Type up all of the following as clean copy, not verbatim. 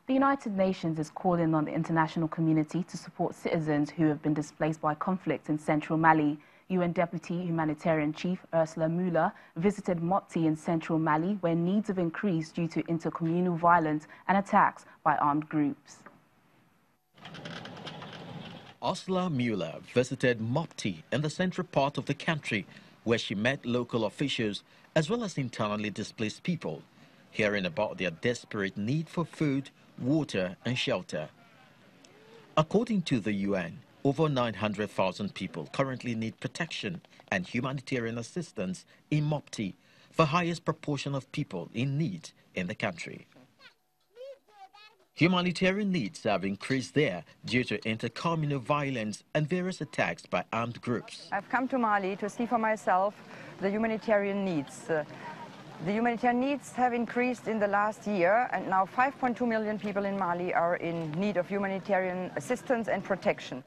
The United Nations is calling on the international community to support citizens who have been displaced by conflict in central Mali. UN Deputy Humanitarian Chief Ursula Mueller visited Mpoti in central Mali, where needs have increased due to intercommunal violence and attacks by armed groups. Ursula Mueller visited Mpoti in the central part of the country, where she met local officials as well as internally displaced people, hearing about their desperate need for food, water and shelter. According to the UN, over 900,000 people currently need protection and humanitarian assistance in Mpoti, the highest proportion of people in need in the country. Humanitarian needs have increased there due to intercommunal violence and various attacks by armed groups. I've come to Mali to see for myself the humanitarian needs. The humanitarian needs have increased in the last year, and now 5.2 million people in Mali are in need of humanitarian assistance and protection.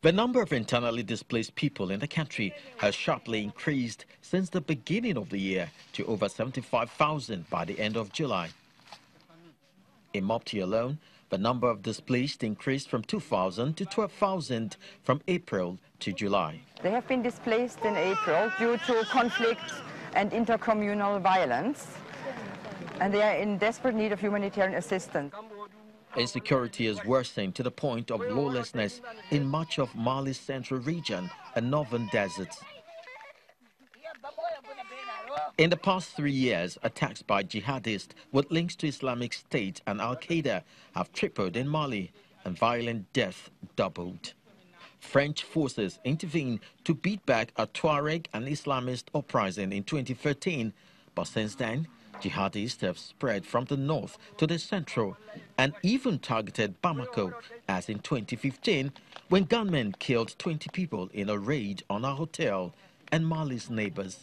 The number of internally displaced people in the country has sharply increased since the beginning of the year to over 75,000 by the end of July. In Mpoti alone, the number of displaced increased from 2,000 to 12,000 from April to July. They have been displaced in April due to conflict and intercommunal violence, and they are in desperate need of humanitarian assistance. Insecurity has worsened to the point of lawlessness in much of Mali's central region and northern deserts. In the past 3 years, attacks by jihadists with links to Islamic State and Al-Qaeda have tripled in Mali, and violent death doubled. French forces intervened to beat back a Tuareg and Islamist uprising in 2013, but since then, jihadists have spread from the north to the central and even targeted Bamako, as in 2015, when gunmen killed 20 people in a raid on a hotel and Mali's neighbors.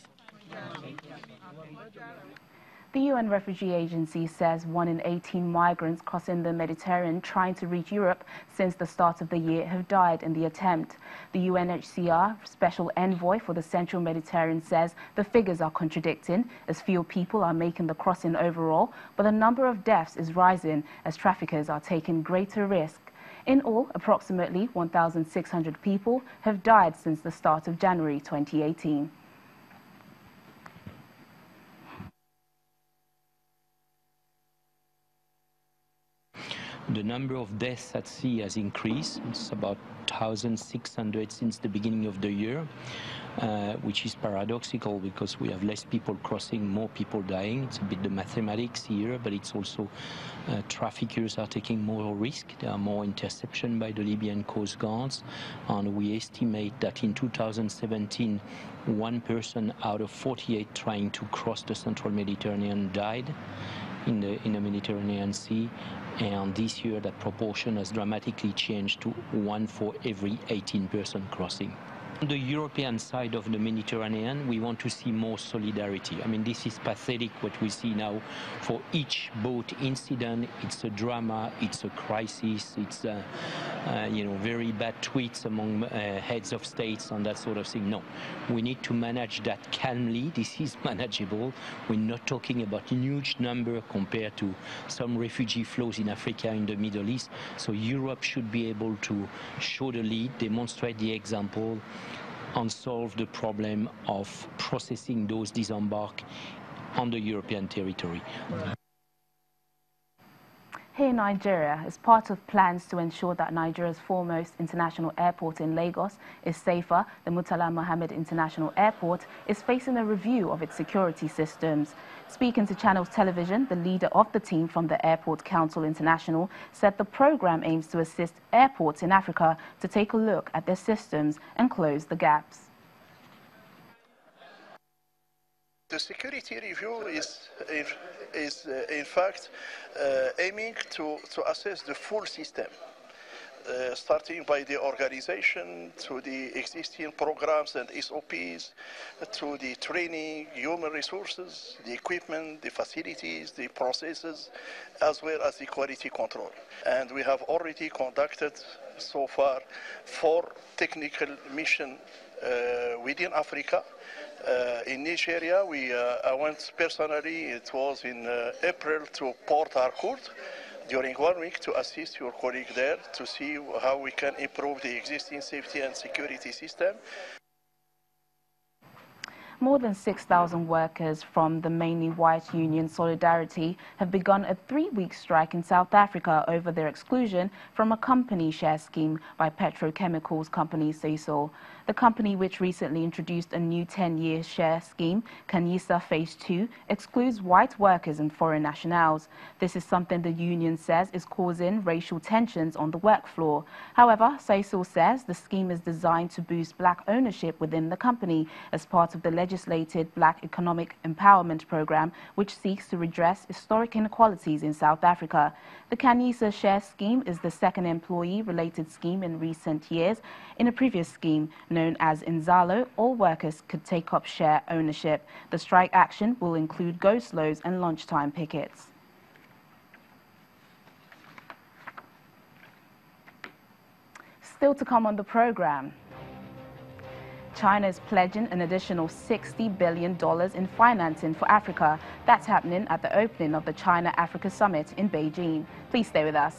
The UN Refugee Agency says 1 in 18 migrants crossing the Mediterranean trying to reach Europe since the start of the year have died in the attempt. The UNHCR Special Envoy for the Central Mediterranean says the figures are contradicting, as few people are making the crossing overall, but the number of deaths is rising as traffickers are taking greater risk. In all, approximately 1,600 people have died since the start of January 2018. The number of deaths at sea has increased. It's about 1,600 since the beginning of the year, which is paradoxical because we have less people crossing, more people dying. It's a bit the mathematics here, but it's also traffickers are taking more risk. There are more interception by the Libyan Coast Guards, and we estimate that in 2017, 1 person out of 48 trying to cross the central Mediterranean died in the Mediterranean Sea, and this year that proportion has dramatically changed to 1 for every 18 person crossing. On the European side of the Mediterranean, we want to see more solidarity. I mean, this is pathetic what we see now. For each boat incident, it's a drama, it's a crisis, it's very bad tweets among heads of states and that sort of thing. No, we need to manage that calmly. This is manageable. We're not talking about a huge number compared to some refugee flows in Africa and the Middle East. So Europe should be able to show the lead, demonstrate the example, and solve the problem of processing those disembark on the European territory. Here in Nigeria, as part of plans to ensure that Nigeria's foremost international airport in Lagos is safer, the Murtala Mohammed International Airport is facing a review of its security systems. Speaking to Channels Television, the leader of the team from the Airport Council International said the program aims to assist airports in Africa to take a look at their systems and close the gaps. The security review is in fact aiming to assess the full system, starting by the organization, to the existing programs and SOPs, to the training, human resources, the equipment, the facilities, the processes, as well as the quality control. And we have already conducted so far 4 technical missions within Africa. In Nigeria, I went personally, it was in April, to Port Harcourt, during 1 week to assist your colleague there to see how we can improve the existing safety and security system. More than 6,000 workers from the mainly white union Solidarity have begun a 3-week strike in South Africa over their exclusion from a company share scheme by petrochemicals company Sasol. The company, which recently introduced a new 10-year share scheme, COCHETEL Phase 2, excludes white workers and foreign nationals. This is something the union says is causing racial tensions on the work floor. However, Sasol says the scheme is designed to boost black ownership within the company as part of the legislated Black Economic Empowerment Program, which seeks to redress historic inequalities in South Africa. The COCHETEL share scheme is the second employee-related scheme in recent years. In a previous scheme, known as Inzalo, all workers could take up share ownership. The strike action will include go-slows and lunchtime pickets. Still to come on the program. China is pledging an additional $60 billion in financing for Africa. That's happening at the opening of the China-Africa Summit in Beijing. Please stay with us.